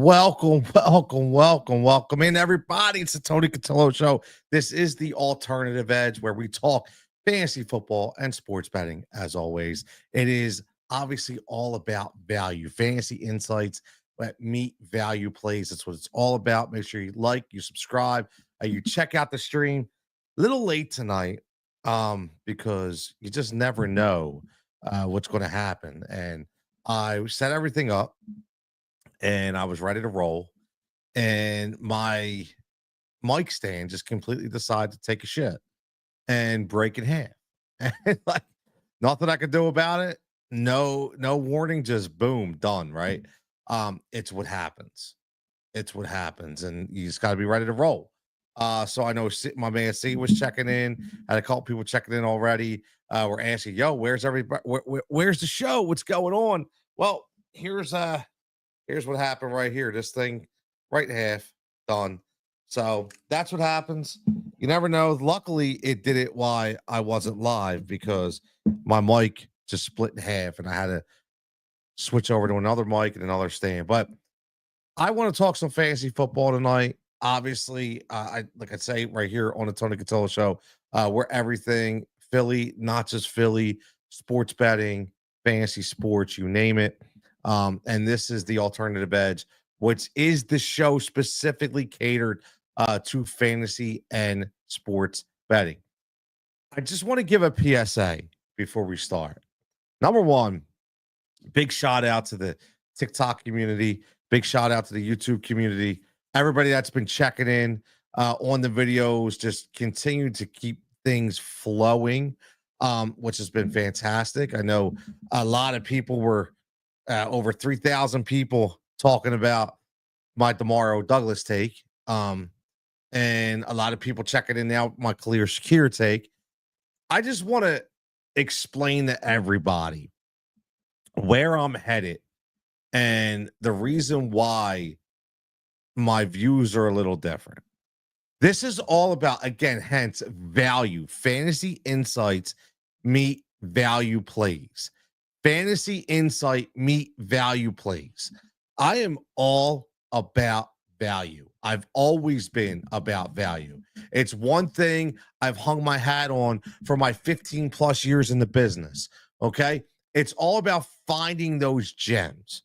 Welcome in, everybody. It's the Tony Cutillo Show. This is the Alternative Edge where we talk fantasy football and sports betting. As always, it is obviously all about value, fantasy insights that meet value plays. That's what it's all about. Make sure you like, you subscribe, you check out the stream. A little late tonight, because you just never know what's going to happen. And I set everything up and I was ready to roll, and my mic stand just completely decided to take a shit and break in half. And like nothing I could do about it. No warning, just boom, done, right? It's what happens. It's what happens, and you just got to be ready to roll. So I know my man C was checking in. Had a couple people checking in already. We're asking, "Yo, where's everybody? Where's the show? What's going on?" Well, here's what happened right here. This thing, right in half, done. So that's what happens. You never know. Luckily, it did it while I wasn't live because my mic just split in half and I had to switch over to another mic and another stand. But I want to talk some fantasy football tonight. Obviously, I like I say right here on the Tony Cotillo Show, we're everything Philly, not just Philly, sports betting, fantasy sports, you name it. And this is the Alternative Edge, which is the show specifically catered to fantasy and sports betting. I just want to give a PSA before we start. Number one, big shout out to the TikTok community. Big shout out to the YouTube community. Everybody that's been checking in on the videos, just continue to keep things flowing, which has been fantastic. I know a lot of people were over 3,000 people talking about my Demario Douglas take. And a lot of people checking in now, my Khalil Shakir take. I just want to explain to everybody where I'm headed and the reason why my views are a little different. This is all about, again, hence value. Fantasy insights meet value plays. Fantasy insight meet value plays. I am all about value. I've always been about value. It's one thing I've hung my hat on for my 15 plus years in the business. Okay. It's all about finding those gems.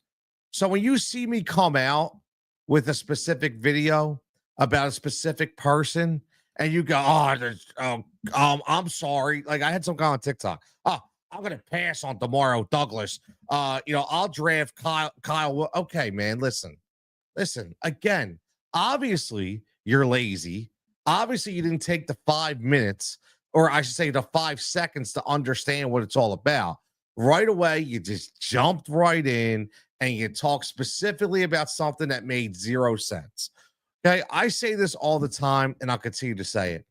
So when you see me come out with a specific video about a specific person and you go, I'm sorry. Like I had some guy on TikTok. Oh, I'm gonna pass on Demario Douglas. I'll draft Kyle. Okay, man. Listen. Again, obviously you're lazy. Obviously, you didn't take the 5 minutes, or I should say the 5 seconds to understand what it's all about. Right away, you just jumped right in and you talk specifically about something that made zero sense. Okay, I say this all the time, and I'll continue to say it.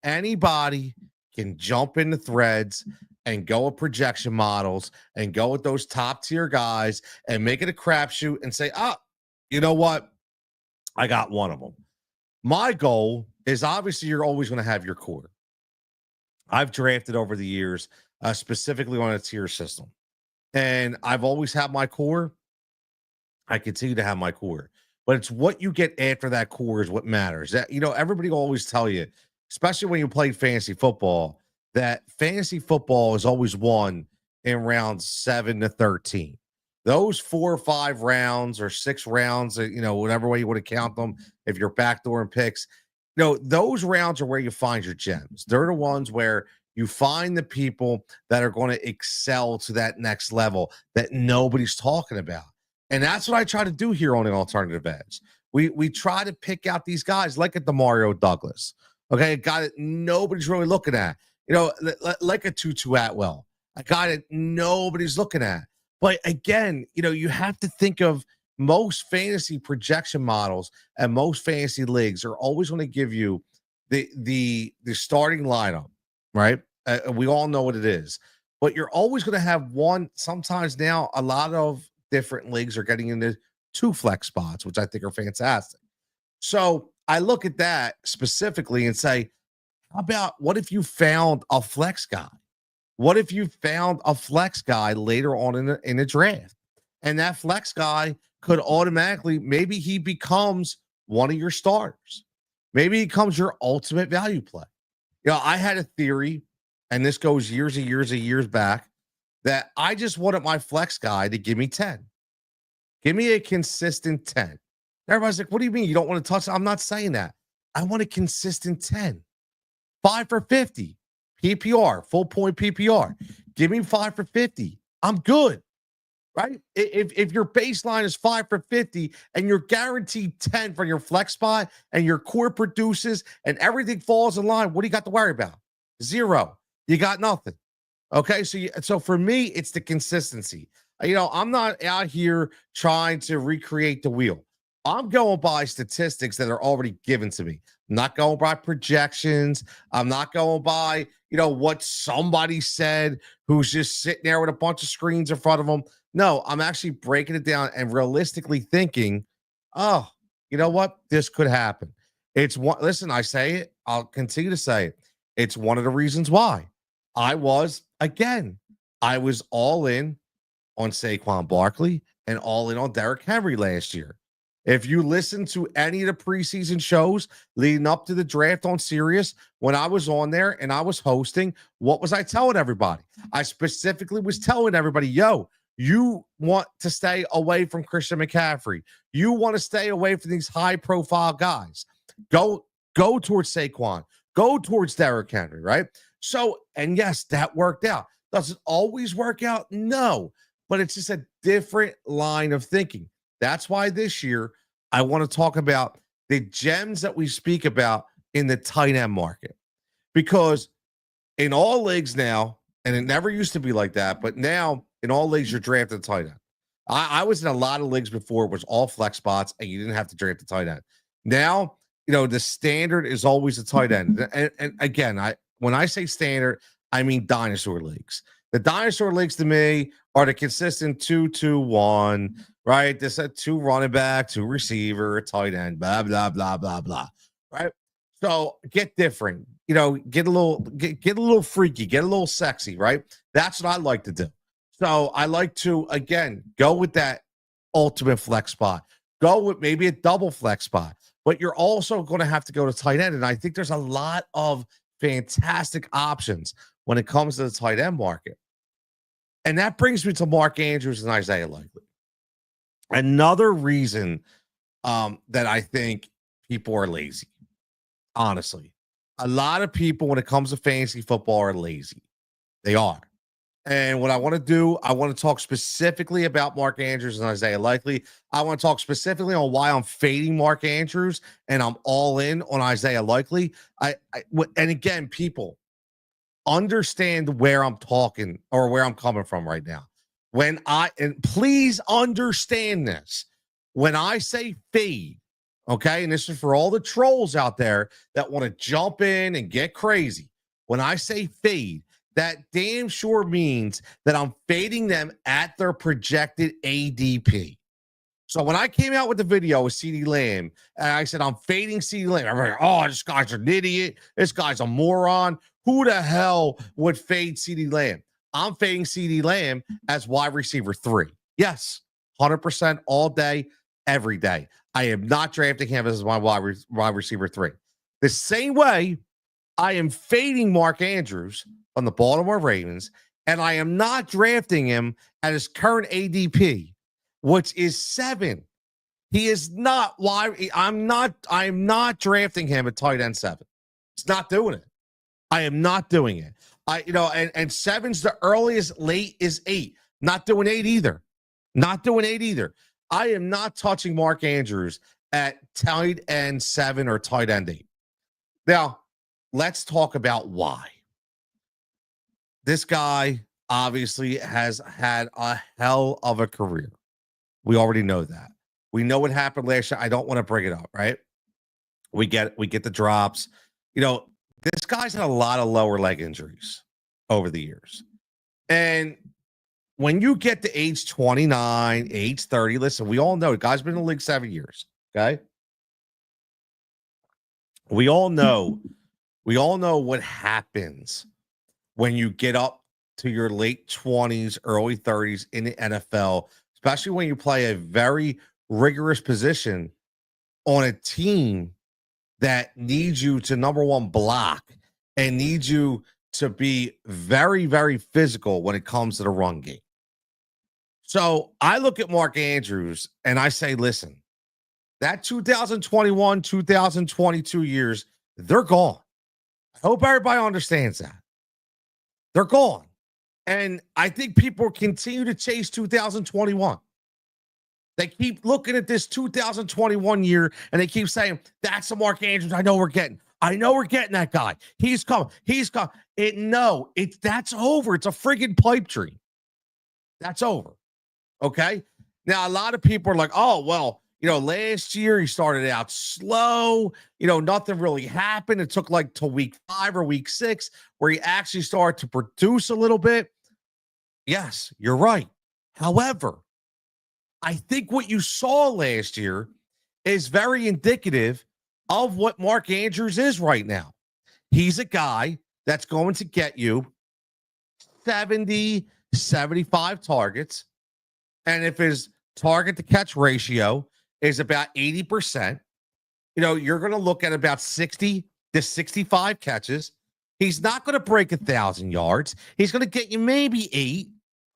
Anybody can jump into threads and go with projection models and go with those top tier guys and make it a crapshoot and say, you know what? I got one of them. My goal is obviously you're always going to have your core. I've drafted over the years, specifically on a tier system, and I've always had my core. I continue to have my core, but it's what you get after that core is what matters. That everybody will always tell you, especially when you play fantasy football, that fantasy football is always won in rounds 7 to 13. Those 4 or 5 rounds or 6 rounds, whatever way you want to count them, if you're backdooring picks, those rounds are where you find your gems. They're the ones where you find the people that are going to excel to that next level that nobody's talking about. And that's what I try to do here on an Alternative Edge. We try to pick out these guys like a Demario Douglas, okay, a guy that nobody's really looking at, like a Tutu Atwell, a guy that nobody's looking at. But again, you have to think of most fantasy projection models and most fantasy leagues are always going to give you the starting lineup, right? We all know what it is, but you're always going to have one. Sometimes now, a lot of different leagues are getting into 2 flex spots, which I think are fantastic. So I look at that specifically and say, how about what if you found a flex guy? What if you found a flex guy later on in a draft? And that flex guy could automatically, maybe he becomes one of your starters. Maybe he becomes your ultimate value play. I had a theory, and this goes years and years and years back, that I just wanted my flex guy to give me 10. Give me a consistent 10. Everybody's like, what do you mean you don't want to touch? I'm not saying that. I want a consistent 10. 5 for 50. PPR, full point PPR. Give me 5 for 50. I'm good. Right? If your baseline is 5 for 50 and you're guaranteed 10 for your flex spot and your core produces and everything falls in line, what do you got to worry about? Zero. You got nothing. Okay, so for me, it's the consistency. I'm not out here trying to recreate the wheel. I'm going by statistics that are already given to me. I'm not going by projections. I'm not going by, what somebody said who's just sitting there with a bunch of screens in front of them. No, I'm actually breaking it down and realistically thinking, oh, you know what? This could happen. It's one, listen, I say it, I'll continue to say it. It's one of the reasons why I was all in on Saquon Barkley and all in on Derrick Henry last year. If you listen to any of the preseason shows leading up to the draft on Sirius, when I was on there and I was hosting, what was I telling everybody? I specifically was telling everybody, yo, you want to stay away from Christian McCaffrey. You want to stay away from these high-profile guys. Go towards Saquon. Go towards Derrick Henry, right? So, and yes, that worked out. Does it always work out? No, but it's just a different line of thinking. That's why this year I want to talk about the gems that we speak about in the tight end market. Because in all leagues now, and it never used to be like that, but now in all leagues, you're drafting a tight end. I was in a lot of leagues before, it was all flex spots, and you didn't have to draft a tight end. Now, the standard is always a tight end. And again, when I say standard, I mean dinosaur leagues. The dinosaur leagues to me are the consistent 2-2-1, right? This a 2 running back, 2 receiver, tight end, blah, blah, blah, blah, blah. Right. So get different, get a little freaky, get a little sexy, right? That's what I like to do. So I like to, again, go with that ultimate flex spot. Go with maybe a double flex spot, but you're also going to have to go to tight end. And I think there's a lot of fantastic options when it comes to the tight end market. And that brings me to Mark Andrews and Isaiah Likely. Another reason that I think people are lazy, honestly. A lot of people, when it comes to fantasy football, are lazy. They are. And what I want to do, I want to talk specifically about Mark Andrews and Isaiah Likely. I want to talk specifically on why I'm fading Mark Andrews and I'm all in on Isaiah Likely. And again, people, understand where I'm talking or where I'm coming from right now. And please understand this. When I say fade, okay, and this is for all the trolls out there that want to jump in and get crazy. When I say fade, that damn sure means that I'm fading them at their projected ADP. So when I came out with the video with CeeDee Lamb, and I said I'm fading CeeDee Lamb, I'm like, oh, this guy's an idiot. This guy's a moron. Who the hell would fade CeeDee Lamb? I'm fading CeeDee Lamb as wide receiver 3. Yes, 100% all day, every day. I am not drafting him as my wide receiver 3. The same way I am fading Mark Andrews on the Baltimore Ravens, and I am not drafting him at his current ADP, which is 7. He is not why I'm not drafting him at tight end 7. It's not doing it. I am not doing it. And 7's the earliest, late is 8. Not doing 8 either. Not doing 8 either. I am not touching Mark Andrews at tight end 7 or tight end 8. Now, let's talk about why. This guy obviously has had a hell of a career. We already know that. We know what happened last year. I don't want to bring it up, right? We get the drops. This guy's had a lot of lower leg injuries over the years. And when you get to age 29, age 30, listen, we all know the guy's been in the league 7 years, okay? We all know what happens when you get up to your late 20s, early 30s in the NFL, especially when you play a very rigorous position on a team that needs you to, number one, block and needs you to be very, very physical when it comes to the run game. So I look at Mark Andrews and I say, listen, that 2021, 2022 years, they're gone. I hope everybody understands that. They're gone. And I think people continue to chase 2021. They keep looking at this 2021 year and they keep saying, that's the Mark Andrews I know we're getting. I know we're getting that guy. He's coming. He's coming. That's over. It's a friggin' pipe dream. That's over. Okay. Now, a lot of people are like, oh, well, last year he started out slow. Nothing really happened. It took like till week 5 or week 6 where he actually started to produce a little bit. Yes, you're right. However, I think what you saw last year is very indicative of what Mark Andrews is right now. He's a guy that's going to get you 70, 75 targets. And if his target to catch ratio is about 80%, you're going to look at about 60 to 65 catches. He's not going to break 1,000 yards. He's going to get you maybe 8.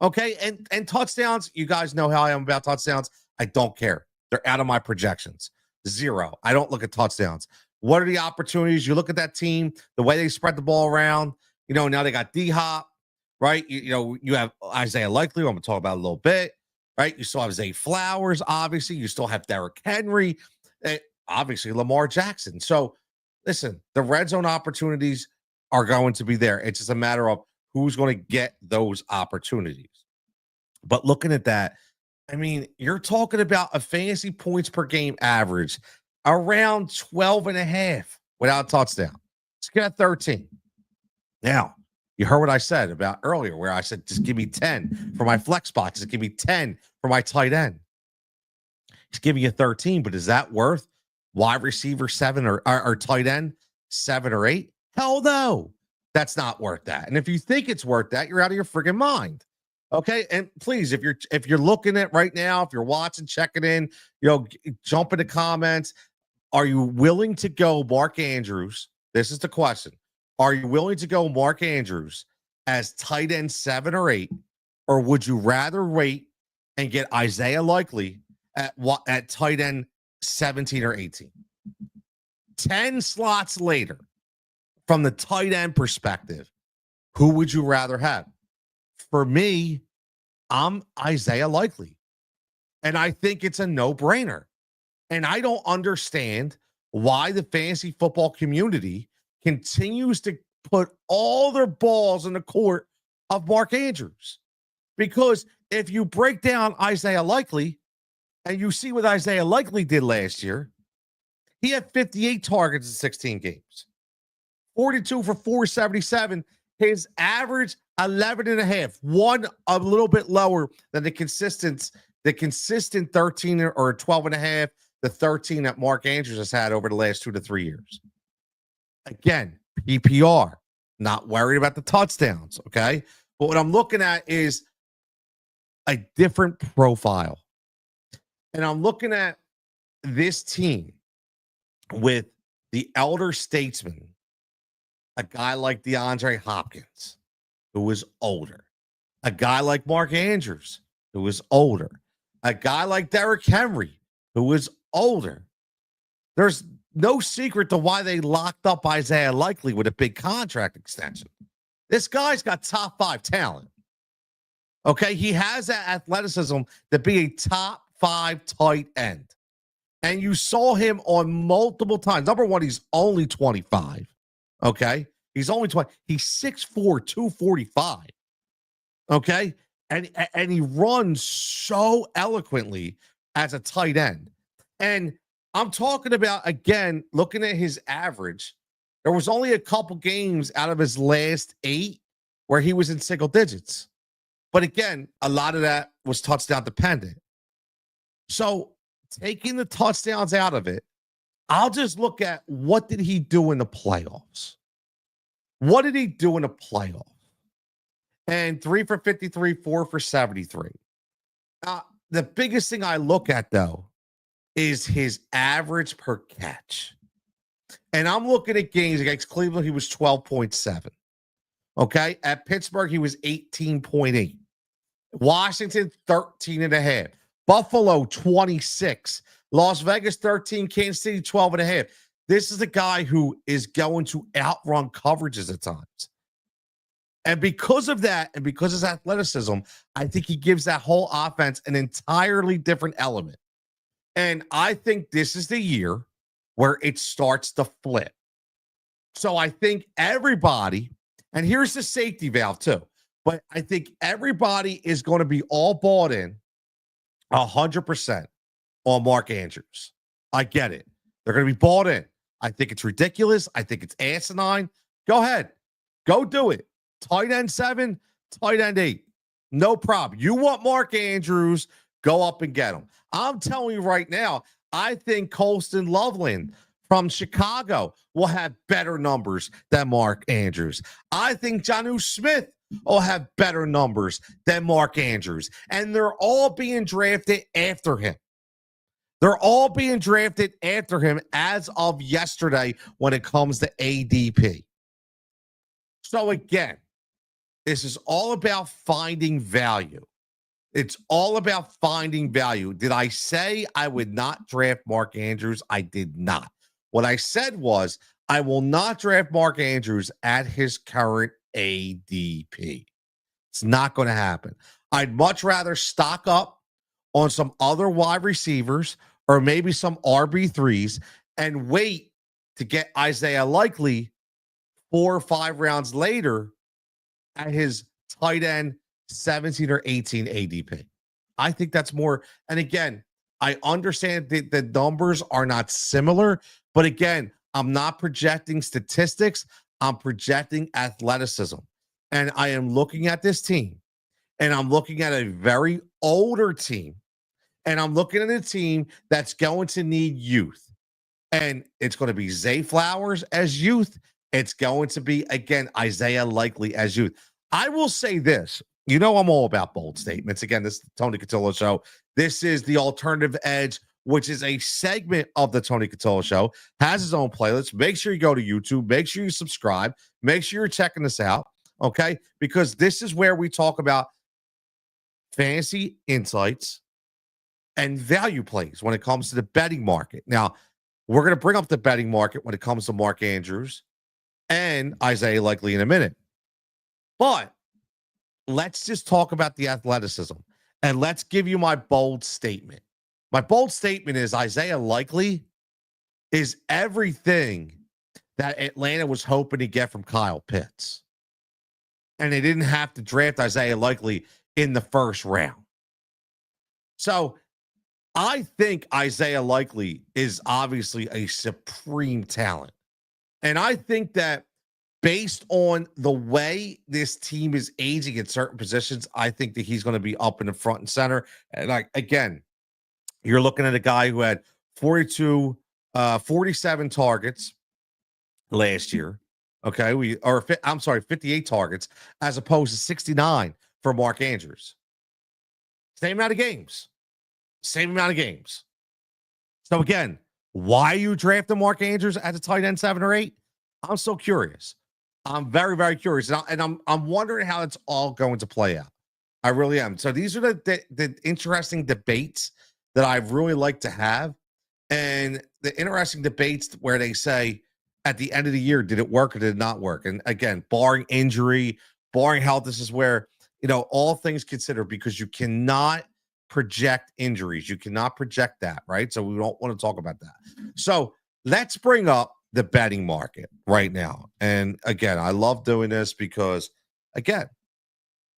Okay. And touchdowns, you guys know how I am about touchdowns. I don't care. They're out of my projections. 0. I don't look at touchdowns. What are the opportunities? You look at that team, the way they spread the ball around. Now they got D-Hop, right? You have Isaiah Likely, who I'm going to talk about a little bit, right? You still have Zay Flowers, obviously. You still have Derrick Henry, obviously Lamar Jackson. So, listen, the red zone opportunities are going to be there. It's just a matter of who's going to get those opportunities. But looking at that, I mean, you're talking about a fantasy points per game average around 12 and a half without a touchdown. Let's get at 13. Now, you heard what I said about earlier, where I said, just give me 10 for my flex spot. Just give me 10 for my tight end. He's giving you 13, but is that worth wide receiver 7 or tight end 7 or 8? Hell no. That's not worth that. And if you think it's worth that, you're out of your friggin' mind. Okay. And please, if you're looking at right now, if you're watching, checking in, jump in the comments. Are you willing to go Mark Andrews? This is the question. Are you willing to go Mark Andrews as tight end 7 or 8? Or would you rather wait and get Isaiah Likely at tight end 17 or 18? 10 slots later, from the tight end perspective, who would you rather have? For me, I'm Isaiah Likely. And I think it's a no-brainer. And I don't understand why the fantasy football community continues to put all their balls in the court of Mark Andrews. Because if you break down Isaiah Likely and you see what Isaiah Likely did last year, he had 58 targets in 16 games. 42 for 477. His average 11 and a half, one a little bit lower than the consistent 13 or 12 and a half, the 13 that Mark Andrews has had over the last 2 to 3 years. Again, PPR, not worried about the touchdowns. Okay. But what I'm looking at is a different profile. And I'm looking at this team with the elder statesman, a guy like DeAndre Hopkins, who is older, a guy like Mark Andrews, who is older, a guy like Derrick Henry, who is older. There's no secret to why they locked up Isaiah Likely with a big contract extension. This guy's got top 5 talent. Okay, he has that athleticism to be a top 5 tight end. And you saw him on multiple times. Number one, he's only 25. Okay. He's only 20. He's 6'4", 245. Okay. And he runs so eloquently as a tight end. And I'm talking about, again, looking at his average, there was only a couple games out of his last 8 where he was in single digits. But again, a lot of that was touchdown dependent. So taking the touchdowns out of it, I'll just look at what did he do in the playoffs? What did he do in the playoffs? And 3 for 53, 4 for 73. The biggest thing I look at though is his average per catch. And I'm looking at games against Cleveland, he was 12.7. Okay. At Pittsburgh, he was 18.8. Washington, 13 and a half. Buffalo, 26. Las Vegas, 13. Kansas City, 12 and a half. This is a guy who is going to outrun coverages at times. And because of that, and because of his athleticism, I think he gives that whole offense an entirely different element. And I think this is the year where it starts to flip. So I think everybody, and here's the safety valve too, but I think everybody is going to be all bought in 100% on Mark Andrews. I get it. They're going to be bought in. I think it's ridiculous. I think it's asinine. Go ahead. Go do it. Tight end 7, tight end 8. No problem. You want Mark Andrews, go up and get him. I'm telling you right now, I think Colston Loveland from Chicago will have better numbers than Mark Andrews. I think Jonnu Smith will have better numbers than Mark Andrews. And they're all being drafted after him. They're all being drafted after him as of yesterday when it comes to ADP. So again, this is all about finding value. It's all about finding value. Did I say I would not draft Mark Andrews? I did not. What I said was I will not draft Mark Andrews at his current ADP. It's not going to happen. I'd much rather stock up on some other wide receivers or maybe some RB3s and wait to get Isaiah Likely 4 or 5 rounds later at his tight end 17 or 18 ADP. I think that's more. And again, I understand that the numbers are not similar, but again, I'm not projecting statistics. I'm projecting athleticism. And I am looking at this team, and I'm looking at a very older team, and I'm looking at a team that's going to need youth. And it's going to be Zay Flowers as youth. It's going to be, again, Isaiah Likely as youth. I will say this. You know, I'm all about bold statements. Again, this is the Tony Cutillo Show. This is the Alternative Edge, which is a segment of the Tony Cutillo Show, has his own playlist. Make sure you go to YouTube. Make sure you subscribe. Make sure you're checking this out, okay? Because this is where we talk about fantasy insights and value plays when it comes to the betting market. Now, we're going to bring up the betting market when it comes to Mark Andrews and Isaiah Likely in a minute. But let's just talk about the athleticism, and let's give you my bold statement. My bold statement is Isaiah Likely is everything that Atlanta was hoping to get from Kyle Pitts. And they didn't have to draft Isaiah Likely in the first round. So I think Isaiah Likely is obviously a supreme talent. And I think that based on the way this team is aging at certain positions, I think that he's going to be up in the front and center. And again, you're looking at a guy who had 47 targets last year. Okay. 58 targets as opposed to 69 for Mark Andrews. Same amount of games. So again, why are you drafting Mark Andrews as a tight end 7 or 8? I'm so curious. I'm very, very curious. And I'm wondering how it's all going to play out. I really am. So these are the interesting debates that I really like to have. And the interesting debates where they say at the end of the year, did it work or did it not work? And again, barring injury, barring health, this is where, all things considered, because you cannot project injuries. You cannot project that, right? So we don't want to talk about that. So let's bring up the betting market right now. And again, I love doing this because, again,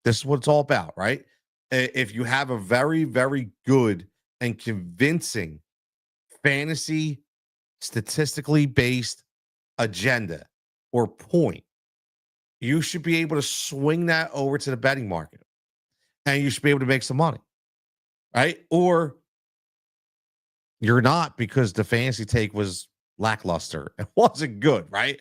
this is what it's all about, right? If you have a very, very good and convincing fantasy, statistically based agenda or point, you should be able to swing that over to the betting market and you should be able to make some money, right? Or you're not, because the fantasy take was lackluster. It wasn't good, right?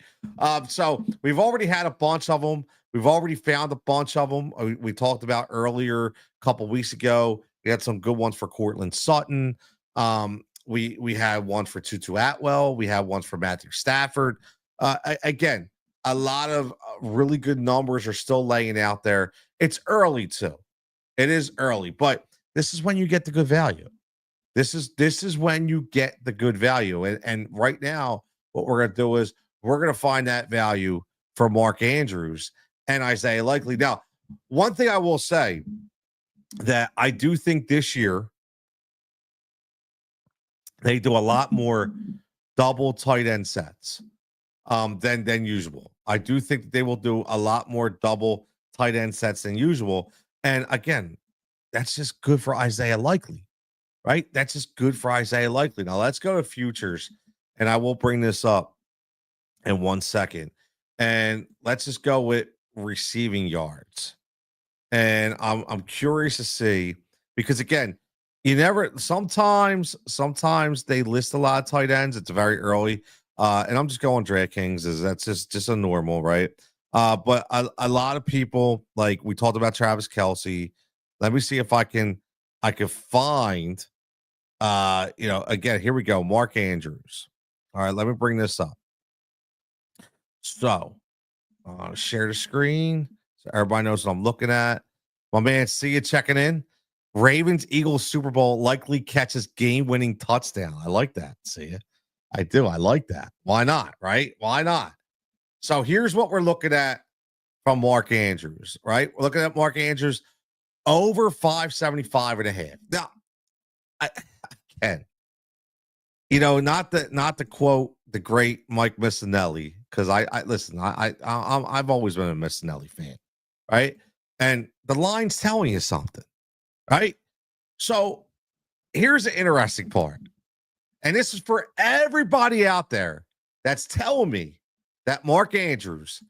So we've already had a bunch of them. We've already found a bunch of them. We talked about earlier a couple weeks ago We had some good ones for Cortland Sutton. We had ones for Tutu Atwell. We had ones for Matthew Stafford. Again, a lot of really good numbers are still laying out there. It's early too. It is early, but this is when you get the good value. This is when you get the good value. And right now, what we're gonna do is we're gonna find that value for Mark Andrews and Isaiah Likely. Now, one thing I will say that I do think this year they do a lot more double tight end sets than usual. I do think that they will do a lot more double tight end sets than usual. And again, that's just good for Isaiah Likely, right? That's just good for Isaiah Likely. Now let's go to futures, and I will bring this up in 1 second. And let's just go with receiving yards. And I'm curious to see, because again, you never sometimes they list a lot of tight ends. It's very early. And I'm just going DraftKings, is that's just a normal, right? But a lot of people, like we talked about Travis Kelsey. Let me see if I can find again, here we go. Mark Andrews. All right, let me bring this up. So share the screen so everybody knows what I'm looking at. My man, see you checking in. Ravens Eagles Super Bowl Likely catches game-winning touchdown. I like that. See you. I do. I like that. Why not? Right? Why not? So here's what we're looking at from Mark Andrews. Right? We're looking at Mark Andrews over 575 and a half. Now, I can, not to quote the great Mike Missinelli, because I listen. I've always been a Missinelli fan, right? And the line's telling you something, right? So here's the interesting part, and this is for everybody out there that's telling me that Mark Andrews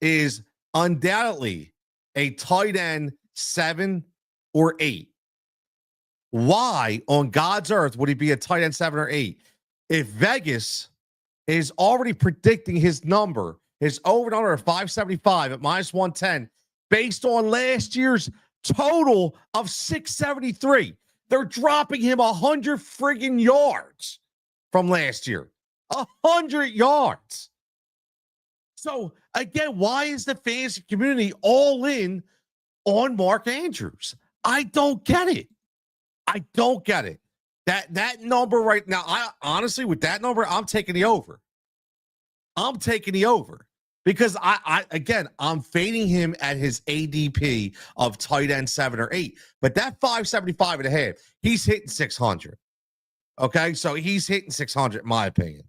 is undoubtedly a tight end 7 or 8. Why on God's earth would he be a tight end 7 or 8 if Vegas is already predicting his number, his over and under 575 at -110, based on last year's total of 673? They're dropping him 100 friggin' yards from last year. 100 yards. So again, why is the fantasy community all in on Mark Andrews? I don't get it. I don't get it. That number right now, I honestly, with that number, I'm taking the over. I'm taking the over because I'm fading him at his ADP of tight end 7 or 8. But that 575 and a half, he's hitting 600. Okay, so he's hitting 600 in my opinion.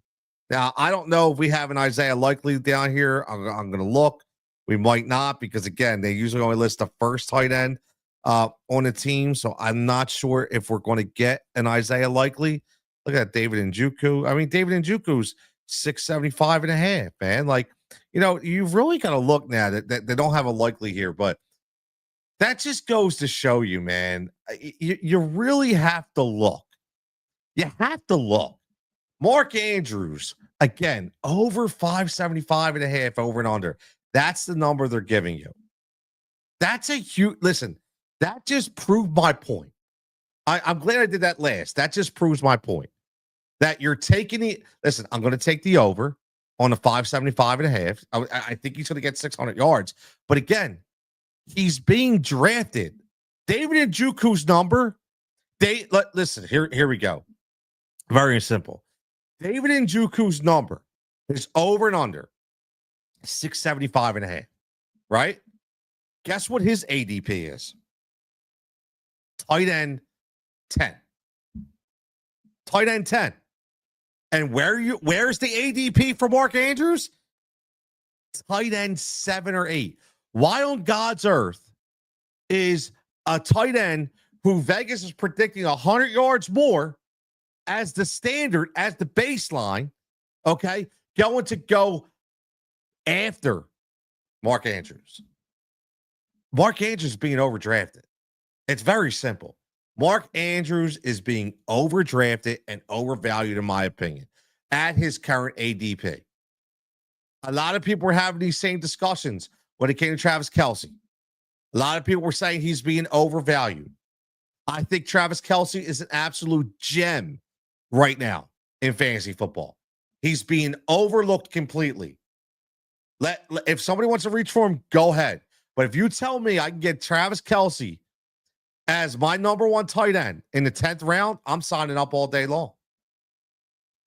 Now, I don't know if we have an Isaiah Likely down here. I'm going to look. We might not, because again, they usually only list the first tight end on the team. So I'm not sure if we're going to get an Isaiah Likely. Look at David Njoku. I mean, David Njoku's 675 and a half, man. Like, you've really got to look now that they don't have a Likely here, but that just goes to show you, man, you really have to look. You have to look. Mark Andrews, again, over 575 and a half, over and under. That's the number they're giving you. That's a huge, listen, that just proved my point. I'm glad I did that last. That just proves my point. That you're taking it. Listen, I'm going to take the over on the 575 and a half. I think he's going to get 600 yards. But again, he's being drafted. David Njoku's number, listen, here we go. Very simple. David Njoku's number is over and under 675 and a half, right? Guess what his ADP is? Tight end 10. Tight end 10. And where's the ADP for Mark Andrews? Tight end 7 or 8. Why on God's earth is a tight end who Vegas is predicting 100 yards more as the standard, as the baseline, okay, going to go after Mark Andrews? Mark Andrews is being overdrafted. It's very simple. Mark Andrews is being overdrafted and overvalued, in my opinion, at his current ADP. A lot of people were having these same discussions when it came to Travis Kelsey. A lot of people were saying he's being overvalued. I think Travis Kelce is an absolute gem right now in fantasy football. He's being overlooked completely. If somebody wants to reach for him, go ahead. But if you tell me I can get Travis Kelce as my number one tight end in the 10th round, I'm signing up all day long.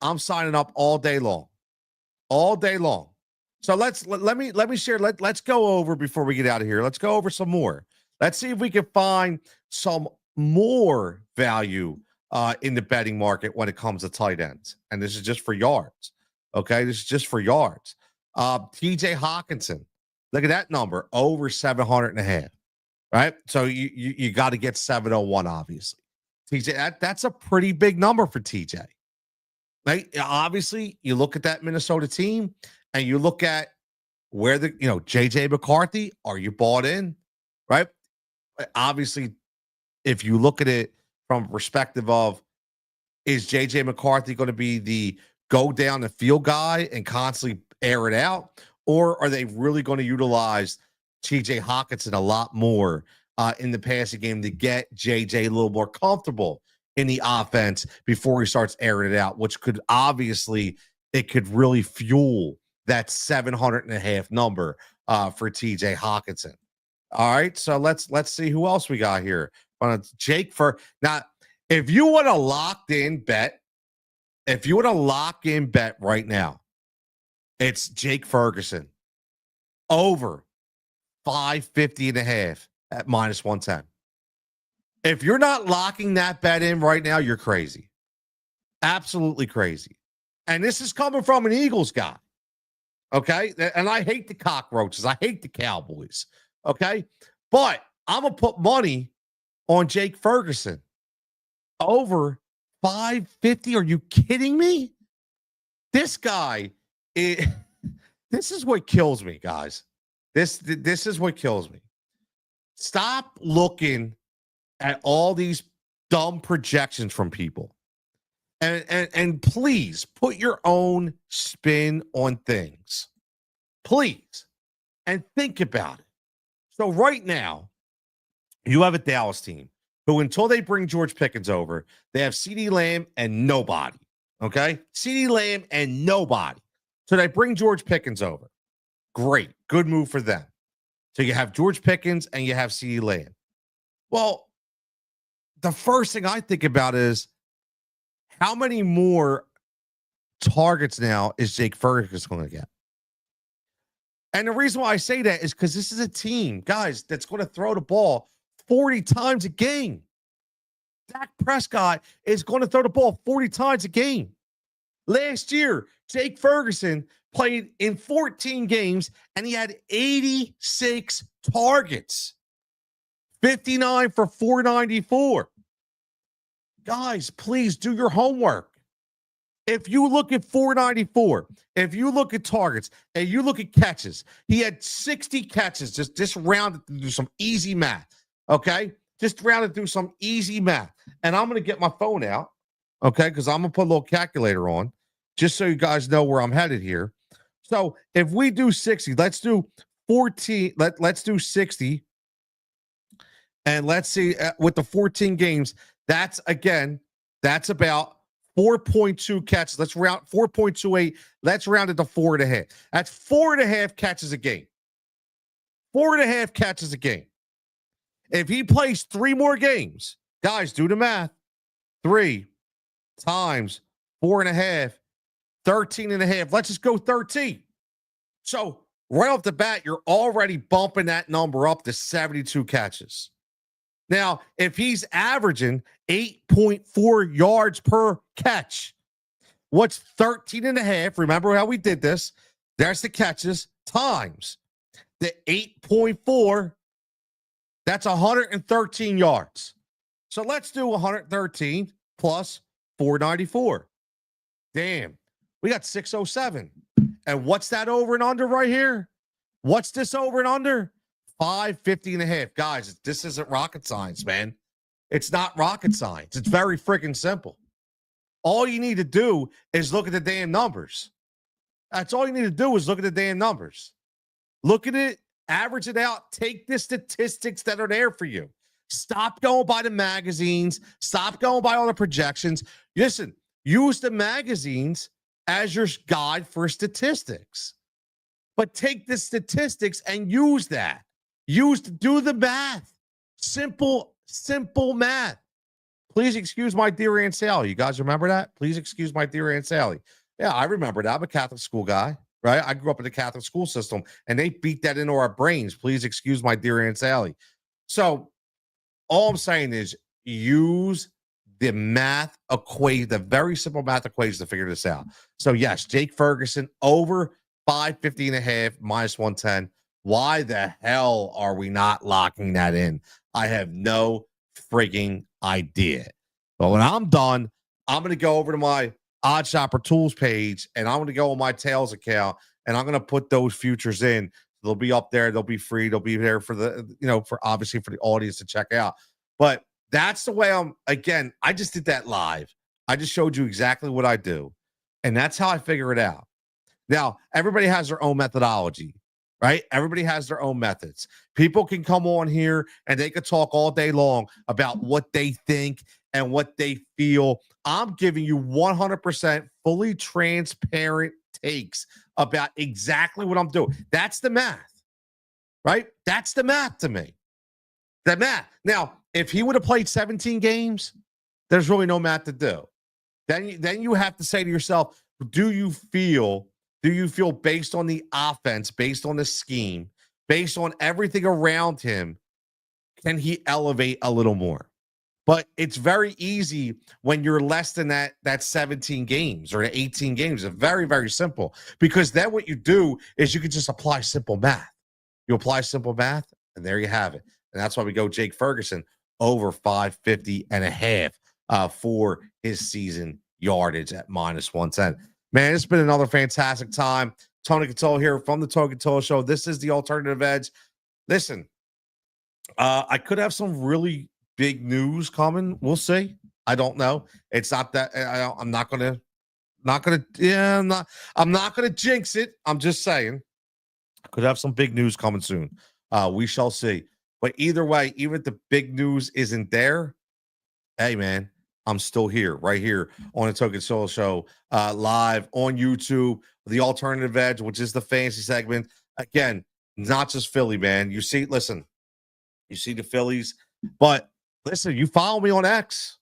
I'm signing up all day long. All day long. So let me share. Let's go over before we get out of here. Let's go over some more. Let's see if we can find some more value in the betting market when it comes to tight ends. And this is just for yards. Okay, this is just for yards. TJ Hawkinson, look at that number, over 700 and a half. Right. So you got to get 701, obviously. TJ, that's a pretty big number for TJ. Right? Obviously, you look at that Minnesota team and you look at where JJ McCarthy, are you bought in? Right? Obviously, if you look at it from a perspective of, is JJ McCarthy going to be the go down the field guy and constantly air it out? Or are they really going to utilize TJ Hawkinson a lot more in the passing game to get JJ a little more comfortable in the offense before he starts airing it out, which could obviously, it could really fuel that 700 and a half number for TJ Hawkinson. All right. So let's see who else we got here. Jake now, if you want a locked in bet right now, it's Jake Ferguson over 550 and a half at minus 110. If you're not locking that bet in right now, you're crazy. Absolutely crazy. And this is coming from an Eagles guy. Okay. And I hate the cockroaches. I hate the Cowboys. Okay. But I'm going to put money on Jake Ferguson over 550. Are you kidding me? This guy, this is what kills me, guys. This is what kills me. Stop looking at all these dumb projections from people. And please put your own spin on things. Please. And think about it. So right now, you have a Dallas team who, until they bring George Pickens over, they have CeeDee Lamb and nobody. Okay? CeeDee Lamb and nobody. So they bring George Pickens over. Great. Good move for them. So you have George Pickens and you have CeeDee Lamb. Well, the first thing I think about is, how many more targets now is Jake Ferguson going to get? And the reason why I say that is because this is a team, guys, that's going to throw the ball 40 times a game. Dak Prescott is going to throw the ball 40 times a game. Last year, Jake Ferguson played in 14 games and he had 86 targets, 59 for 494. Guys, please do your homework. If you look at 494, if you look at targets and you look at catches, he had 60 catches. Just rounded through some easy math. Okay. Just rounded through some easy math. And I'm going to get my phone out. Okay. Because I'm going to put a little calculator on just so you guys know where I'm headed here. So if we do 60, let's do 14. Let's do 60. And let's see with the 14 games, that's about 4.2 catches. Let's round 4.28. Let's round it to 4.5. That's 4.5 catches a game. 4.5 catches a game. If he plays 3 more games, guys, do the math. 3 times 4.5, 13.5. Let's just go 13. So right off the bat, you're already bumping that number up to 72 catches. Now, if he's averaging 8.4 yards per catch, what's 13.5? Remember how we did this? There's the catches times the 8.4. That's 113 yards. So let's do 113 plus 494. Damn, we got 607. And what's that over and under right here? What's this over and under? 550.5. Guys, this isn't rocket science, man. It's not rocket science. It's very freaking simple. All you need to do is look at the damn numbers. That's all you need to do is look at the damn numbers. Look at it, average it out, take the statistics that are there for you. Stop going by the magazines. Stop going by all the projections. Listen, use the magazines as your guide for statistics. But take the statistics and use that. Do the math. Simple math. Please excuse my dear Aunt Sally. You guys remember that? Please excuse my dear Aunt Sally. Yeah, I remember that. I'm a Catholic school guy, right? I grew up in the Catholic school system, and they beat that into our brains. Please excuse my dear Aunt Sally. So all I'm saying is use the math equation, the very simple math equation to figure this out. So yes, Jake Ferguson over 550 and a half minus 110. Why the hell are we not locking that in? I have no frigging idea. But when I'm done, I'm going to go over to my Odd Shopper Tools page and I'm going to go on my Tails account and I'm going to put those futures in. They'll be up there. They'll be free. They'll be there for for obviously for the audience to check out. But that's the way I just did that live. I just showed you exactly what I do. And that's how I figure it out. Now, everybody has their own methodology, right? Everybody has their own methods. People can come on here and they could talk all day long about what they think and what they feel. I'm giving you 100% fully transparent takes about exactly what I'm doing. That's the math, right? That's the math to me. The math. Now, if he would have played 17 games, there's really no math to do. Then you have to say to yourself, do you feel based on the offense, based on the scheme, based on everything around him, can he elevate a little more? But it's very easy when you're less than that 17 games or 18 games. It's very, very simple. Because then what you do is you can just apply simple math. You apply simple math, and there you have it. And that's why we go Jake Ferguson over 550 and a half for his season yardage at minus 110. Man, it's been another fantastic time. Tony Cutillo here from the Tony Cutillo Show. This is the Alternative Edge. Listen, I could have some really big news coming. We'll see. I don't know. It's not that I'm not gonna jinx it. I'm just saying I could have some big news coming soon. We shall see. But either way, even if the big news isn't there, hey man, I'm still here, right here on the Tony Cutillo Show, live on YouTube, the Alternative Edge, which is the fantasy segment. Again, not just Philly, man. You see the Phillies, but listen, you follow me on X.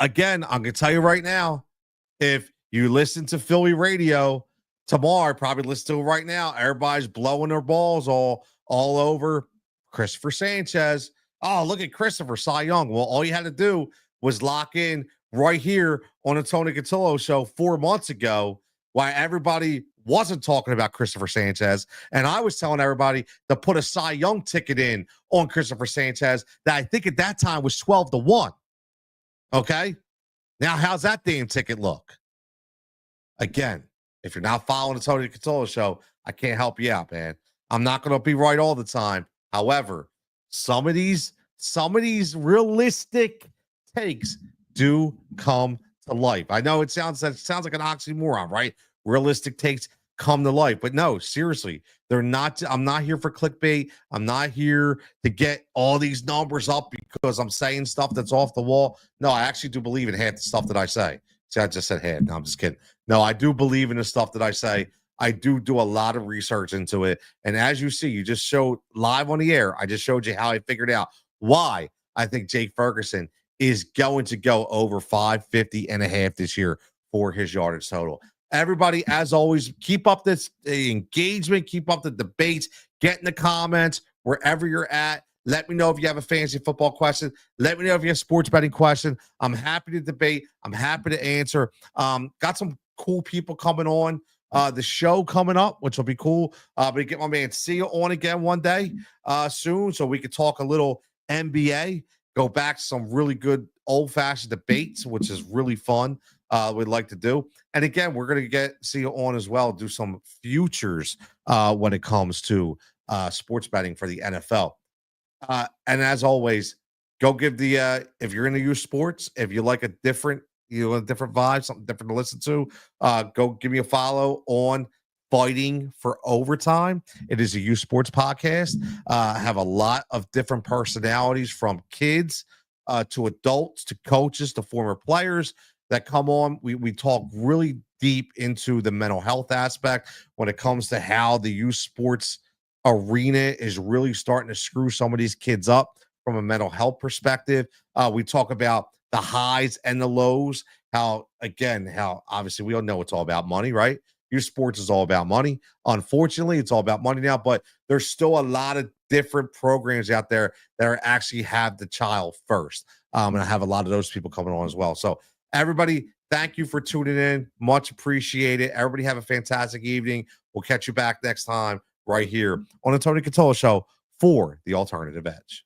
Again, I'm gonna tell you right now, if you listen to Philly radio tomorrow, probably listen to it right now. Everybody's blowing their balls all over Christopher Sanchez. Oh, look at Christopher, Cy Young. Well, all you had to do was lock in right here on the Tony Cutillo Show 4 months ago, why everybody wasn't talking about Christopher Sanchez. And I was telling everybody to put a Cy Young ticket in on Christopher Sanchez that I think at that time was 12-1. Okay. Now, how's that damn ticket look? Again, if you're not following the Tony Cutillo Show, I can't help you out, man. I'm not going to be right all the time. However, some of these realistic takes do come to life. I know it sounds like an oxymoron, right? Realistic takes come to life, but no, seriously, they're not. I'm not here for clickbait. I'm not here to get all these numbers up because I'm saying stuff that's off the wall. No, I actually do believe in half the stuff that I say. See, I just said half. No, I'm just kidding. No, I do believe in the stuff that I say. I do a lot of research into it. And as you see, you just showed live on the air. I just showed you how I figured out why I think Jake Ferguson is going to go over 550 and a half this year for his yardage total. Everybody, as always, keep up this engagement, keep up the debates, get in the comments wherever you're at. Let me know if you have a fantasy football question. Let me know if you have a sports betting question. I'm happy to debate. I'm happy to answer. Got some cool people coming on the show coming up, which will be cool. But get my man Sia on again one day soon so we could talk a little NBA, go back to some really good old-fashioned debates, which is really fun. We'd like to do. And again, we're going to get Sia on as well, do some futures when it comes to sports betting for the NFL. And as always, go give the if you're into your sports, if you like a different vibe, something different to listen to, go give me a follow on fighting for overtime. It is a youth sports podcast. Have a lot of different personalities from kids to adults to coaches to former players that come on. We talk really deep into the mental health aspect when it comes to how the youth sports arena is really starting to screw some of these kids up from a mental health perspective. We talk about the highs and the lows, how obviously we all know it's all about money, right? Youth sports is all about money. Unfortunately, it's all about money now, but there's still a lot of different programs out there that are actually have the child first. And I have a lot of those people coming on as well. So everybody, thank you for tuning in. Much appreciated. Everybody have a fantastic evening. We'll catch you back next time right here on the Tony Cutillo Show for the Alternative Edge.